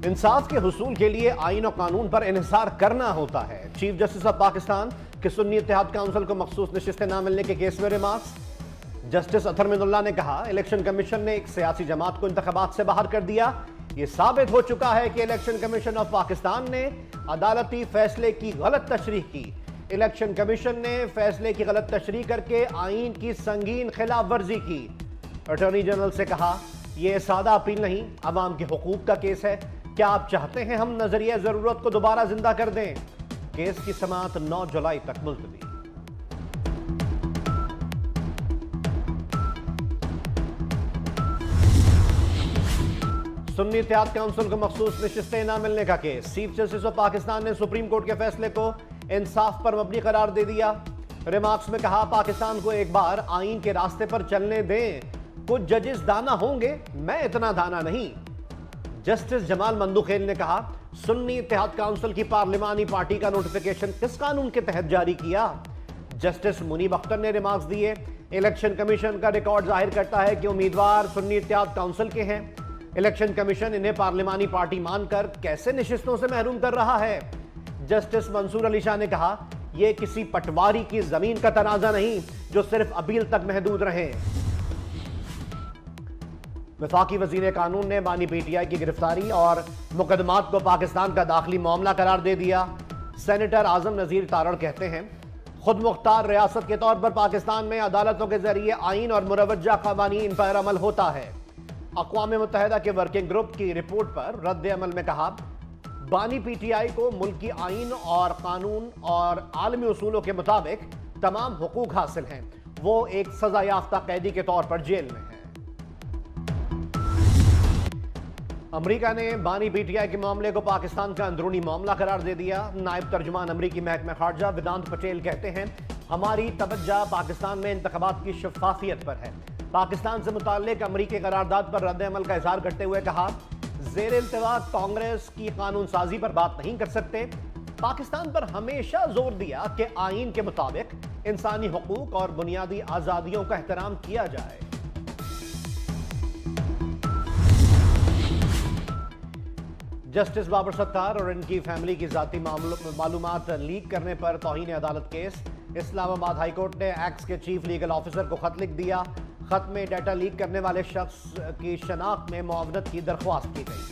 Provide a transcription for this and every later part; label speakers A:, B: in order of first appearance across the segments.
A: इंसाफ के हुसूल के लिए आईन और कानून पर इन्हिसार करना होता है। चीफ जस्टिस ऑफ पाकिस्तान के सुन्नी इत्तेहाद काउंसिल को मखसूस नशिस्तें न मिलने के केस में रिमार्क्स। जस्टिस अतर मिनुल्लाह ने कहा, इलेक्शन कमीशन ने एक सियासी जमात को इंतखाबात से बाहर कर दिया। यह साबित हो चुका है कि इलेक्शन कमीशन ऑफ पाकिस्तान ने अदालती फैसले की गलत तशरीह की। इलेक्शन कमीशन ने फैसले की गलत तशरीह करके आईन की संगीन खिलाफ वर्जी की। अटॉर्नी जनरल से कहा, यह सादा अपील नहीं, अवाम के हुकूक का केस है। क्या आप चाहते हैं हम नजरिया जरूरत को दोबारा जिंदा कर दें? केस की समाअत 9 जुलाई तक मुलतवी। सुन्नी इत्तेहाद काउंसिल को मखसूस नशिस्तें न मिलने का case. Chief justice of Pakistan ने सुप्रीम कोर्ट के फैसले को इंसाफ पर मबनी करार दे दिया। रिमार्क्स में कहा, पाकिस्तान को एक बार आईन के रास्ते पर चलने दें। कुछ जजेस दाना होंगे, मैं इतना दाना नहीं। जस्टिस जमाल मंदुखेल ने कहा, सुन्नी इत्तेहाद काउंसिल की पार्लिमानी पार्टी का नोटिफिकेशन किस कानून के तहत जारी किया? जस्टिस मुनीब अख्तर ने रिमार्क्स दिए, इलेक्शन कमीशन का रिकॉर्ड जाहिर करता है कि उम्मीदवार सुन्नी इत्तेहाद काउंसिल के हैं। इलेक्शन कमीशन इन्हें पार्लिमानी पार्टी मानकर कैसे नशिस्तों से महरूम कर रहा है? जस्टिस मंसूर अली शाह ने कहा, यह किसी पटवारी की जमीन का तनाजा नहीं जो सिर्फ अपील तक महदूद रहे। वफाकी वजीर कानून ने बानी पीटीआई की गिरफ्तारी और मुकदमात को पाकिस्तान का दाखिली मामला करार दे दिया। सेनेटर आजम नजीर तारड़ कहते हैं, खुद मुख्तार रियासत के तौर पर पाकिस्तान में अदालतों के जरिए आईन और मुरवज्जा कवानीन पर अमल होता है। अक़वाम मुत्तहिदा के वर्किंग ग्रुप की रिपोर्ट पर रद्द अमल में कहा, बानी पीटीआई को मुल्क की आईन और कानून और आलमी उसूलों के मुताबिक तमाम हुकूक हासिल हैं। वो एक सजा याफ्ता कैदी के तौर पर जेल में है। अमरीका ने बानी पीटीआई के मामले को पाकिस्तान का अंदरूनी मामला करार दे दिया। नायब तर्जुमान अमरीकी महकमा खारजा वेदांत पटेल कहते हैं, हमारी तवज्जो पाकिस्तान में इंतखाबात की शफाफियत पर है। पाकिस्तान से मुताल्लिक अमरीकी करारदाद पर रद्द अमल का इजहार करते हुए कहा, ज़ेर इल्तिवा कांग्रेस की कानून साजी पर बात नहीं कर सकते। पाकिस्तान पर हमेशा जोर दिया कि आईन के मुताबिक इंसानी हुकूक और बुनियादी आज़ादियों का एहतराम किया जाए। जस्टिस बाबर सत्तार और इनकी फैमिली की जाती मालूमात लीक करने पर तौहीन अदालत केस। इस्लामाबाद हाईकोर्ट ने एक्स के चीफ लीगल ऑफिसर को खत लिख दिया। खत में डाटा लीक करने वाले शख्स की शनाख्त में मुआवनत की दरख्वास्त की गई।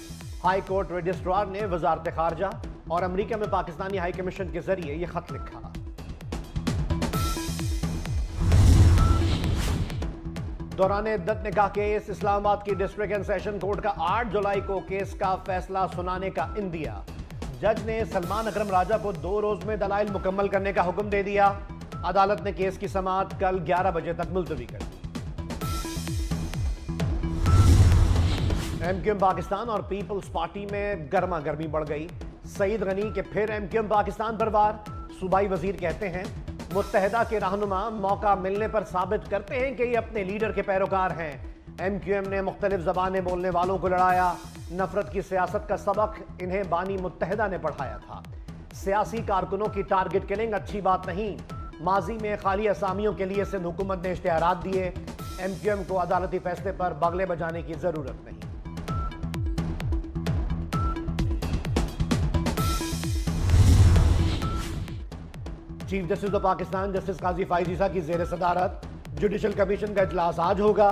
A: हाई कोर्ट रजिस्ट्रार ने वजारत खारजा और अमरीका में पाकिस्तानी हाई कमीशन के जरिए यह खत लिखा। दौरान इद्दत निकाह केस। इस्लामाबाद की डिस्ट्रिक्ट एंड सेशन कोर्ट का 8 जुलाई को केस का फैसला सुनाने का इंदिया। जज ने सलमान अकरम राजा को 2 रोज में दलाइल मुकम्मल करने का हुक्म दे दिया। अदालत ने केस की समाअत कल 11 बजे तक मुलतवी कर दी। एमक्यूएम पाकिस्तान और पीपल्स पार्टी में गर्मा गर्मी बढ़ गई। सईद गनी के फिर एमक्यूएम पाकिस्तान पर वार। सूबाई वजीर कहते हैं, मुत्तहिदा के रहनुमा मौका मिलने पर साबित करते हैं कि ये अपने लीडर के पैरोकार हैं। एमक्यूएम ने मुख्तलिफ ज़बानें बोलने वालों को लड़ाया। नफरत की सियासत का सबक इन्हें बानी मुत्तहिदा ने पढ़ाया था। सियासी कारकुनों की टारगेट किलिंग अच्छी बात नहीं। माजी में खाली असामियों के लिए सिंध हुकूमत ने इश्तिहारात दिए। एमक्यूएम को अदालती फैसले पर बगले बजाने की जरूरत नहीं। Chief justice of Pakistan justice Qazi Faez Isa की जेर सदारत जुडिशल कमीशन का इजलास आज होगा।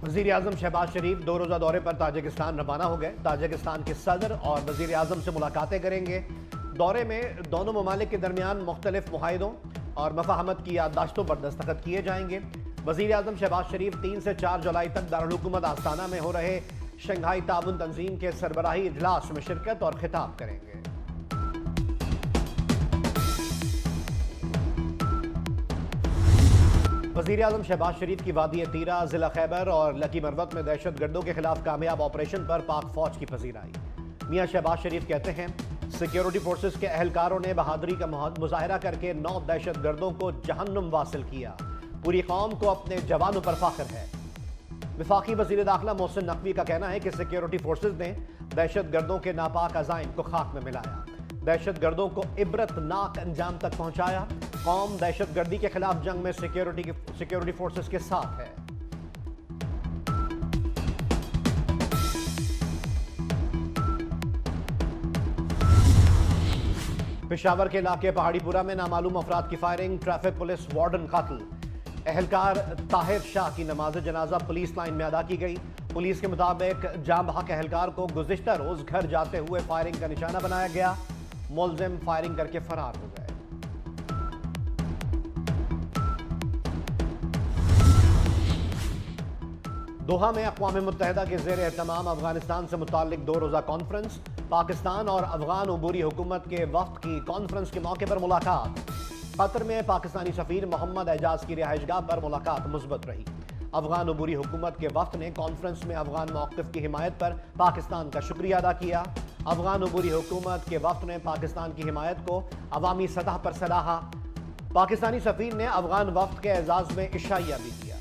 A: वज़ीर आज़म शहबाज शरीफ 2 रोज़ा दौरे पर ताजिकिस्तान रवाना हो गए। ताजिकिस्तान के सदर और वज़ीर आज़म से मुलाकातें करेंगे। दौरे में दोनों ममालिक के दरमियान मुख्तलिफ मुआहिदों और मफाहमत की याददाश्तों पर दस्तखत किए जाएंगे। वज़ीर आज़म शहबाज शरीफ 3 से 4 जुलाई तक दारुल हुकूमत आस्ताना में हो रहे शंघाई ताउन तंजीम के सरबराही इजलास में शिरकत और खिताब करेंगे। वज़ीर आज़म शहबाज शरीफ की वादी तीरा, जिला खैबर और लकी मरवत में दहशत गर्दों के खिलाफ कामयाब ऑपरेशन पर पाक फौज की पजीराई। मियां शहबाज शरीफ कहते हैं, सिक्योरिटी फोर्सेस के अहलकारों ने बहादुरी का मुजाहरा करके 9 दहशतगर्दों को जहन्नुम वासिल किया। पूरी कौम को अपने जवानों पर फख्र है। वफाकी वजीर दाखिला मोहसिन नकवी का कहना है कि सिक्योरिटी फोर्सेस ने दहशतगर्दों के नापाक अज़ाइम को खाक में मिलाया, दहशतगर्दों को इबरतनाक अंजाम तक पहुंचाया। कौम दहशतगर्दी के खिलाफ जंग में सिक्योरिटी फोर्सेस के साथ है। पेशावर के इलाके पहाड़ीपुरा में नामालूम अफराद की फायरिंग, ट्रैफिक पुलिस वार्डन कत्ल। एहलकार ताहिर शाह की नमाज जनाजा पुलिस लाइन में अदा की गई। पुलिस के मुताबिक जाम बहक एहलकार को गुज़िश्ता रोज घर जाते हुए फायरिंग का निशाना बनाया गया। मुलजिम फायरिंग करके फरार हो गए। दोहा में अक़वाम मुत्तहिदा के ज़ेर एहतमाम अफगानिस्तान से मुताल्लिक 2 रोज़ा कॉन्फ्रेंस। पाकिस्तान और अफगान अबूरी हुकूमत के वफ़द की कॉन्फ्रेंस के मौके पर मुलाकात। कतर में पाकिस्तानी सफ़ीर मोहम्मद एजाज की रिहाइशगाह पर मुलाकात मुस्बत रही। अफगान अबूरी हुकूमत के वफ़द ने कॉन्फ्रेंस में अफगान मौक़िफ़ की हिमायत पर पाकिस्तान का शुक्रिया अदा किया। अफगान अबूरी हुकूमत के वफ़द ने पाकिस्तान की हिमायत को अवामी सतह पर सराहा। पाकिस्तानी सफ़ीर ने अफगान वफ़द के एजाज़ में इशाइया भी किया।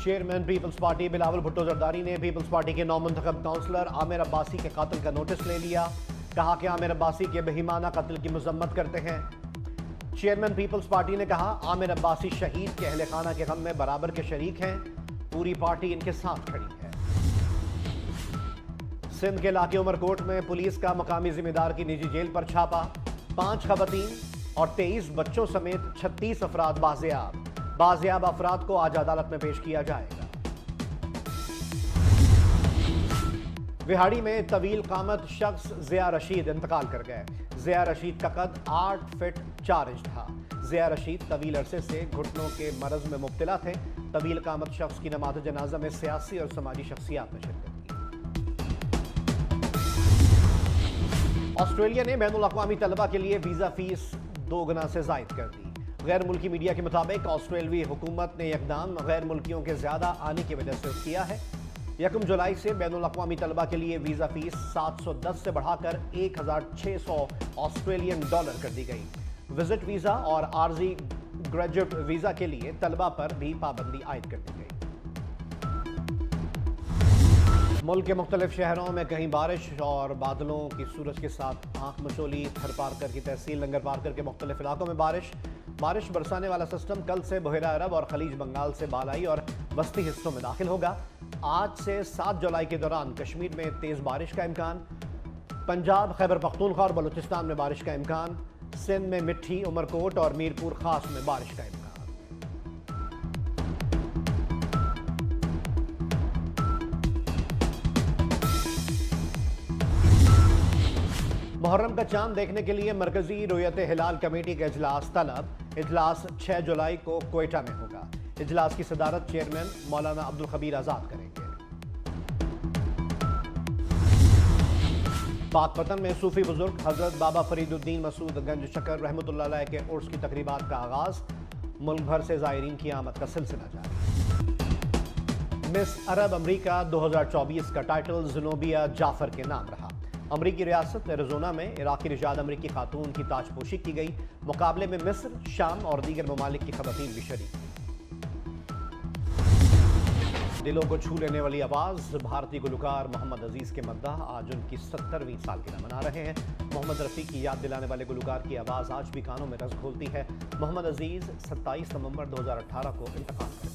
A: Chairman people's party Bilawal Bhutto Zardari ने पीपल्स पार्टी के नौमुंतखब काउंसलर आमिर अब्बासी के कत्ल का नोटिस ले लिया। कहा कि आमिर अब्बासी के बेईमाना कत्ल की मजम्मत करते हैं। चेयरमैन पीपल्स पार्टी ने कहा, आमिर अब्बासी शहीद के अहले खाना के गम में बराबर के शरीक हैं। पूरी पार्टी इनके साथ खड़ी है। सिंध के इलाके उमरकोट में पुलिस का मकामी जिम्मेदार की निजी जेल पर छापा। 5 खवातीन और 23 बच्चों समेत 36 अफराद बाजियाब। बाजियाब अफराद को आज अदालत में पेश किया जाएगा। विहाड़ी में तवील कामत शख्स ज़िया रशीद इंतकाल कर गए। ज़िया रशीद का कद 8 फीट 4 इंच था। ज़िया रशीद तवील अरसे से घुटनों के मरज में मुब्तला थे। तवील कामत शख्स की नमाज जनाजा में सियासी और समाजी शख्सियात ने शिरकत की। ऑस्ट्रेलिया ने बैनुल अक़वामी तलबा के लिए वीज़ा फीस 2 गुना से ज़ायद कर दी। गैर मुल्की मीडिया के मुताबिक ऑस्ट्रेलियाई हुकूमत ने इक़दाम गैर मुल्कियों के ज़्यादा आने की वजह से किया है। 1 जुलाई से बैनुल अक़वामी तलबा के लिए वीज़ा फीस 710 से बढ़ाकर 1600 ऑस्ट्रेलियन डॉलर कर दी गई। विजिट वीज़ा और आर्जी ग्रेजुएट वीज़ा के लिए तलबा पर भी पाबंदी आयद कर दी गई। मुल्क के मुख्तलिफ शहरों में कहीं बारिश और बादलों की सूरज के साथ आंख मचोली। थर पार्कर की तहसील लंगर पार्कर के मुख्तलिफ इलाकों में बारिश बरसाने वाला सिस्टम कल से बहरा अरब और खलीज बंगाल से बालाई और वस्ती हिस्सों में दाखिल होगा। आज से 7 जुलाई के दौरान कश्मीर में तेज़ बारिश का इम्कान। पंजाब, खैबर पख्तूनख्वा और बलूचिस्तान में बारिश का इम्कान। सिंध में मिट्टी, उमरकोट और मीरपुर खास में बारिश का इम्कान। मुहर्रम का चांद देखने के लिए मरकजी रुयत हिलाल कमेटी का इजलास तलब। इजलास 6 जुलाई को क्वेटा में होगा। इजलास की सदारत चेयरमैन मौलाना अब्दुल खबीर आज़ाद करेंगे। पाकपतन में सूफी बुजुर्ग हजरत बाबा फरीदुद्दीन मसूद गंज शकर रहमतुल्लाह अलैह के उर्स की तकरीबात का आगाज। मुल्क भर से ज़ायरीन की आमद का सिलसिला जारी। मिस अरब अमरीका 2024 का टाइटल ज़ुनोबिया जाफर के नाम रहा। अमरीकी रियासत एरिज़ोना में इराक़ी निजात अमरीकी खातून की ताजपोशी की गई। मुकाबले में मिस्र, शाम और दीगर ममालिक की खवातीन भी शरीक। दिलों को छू लेने वाली आवाज़ भारतीय गुलकार मोहम्मद अजीज़ के मद्दाह आज उनकी 70वीं सालगिरह मना रहे हैं। मोहम्मद रफ़ी की याद दिलाने वाले गुलकार की आवाज़ आज भी कानों में रस घोलती है। मोहम्मद अजीज़ 27 नवंबर 2018 को इंतकाल कर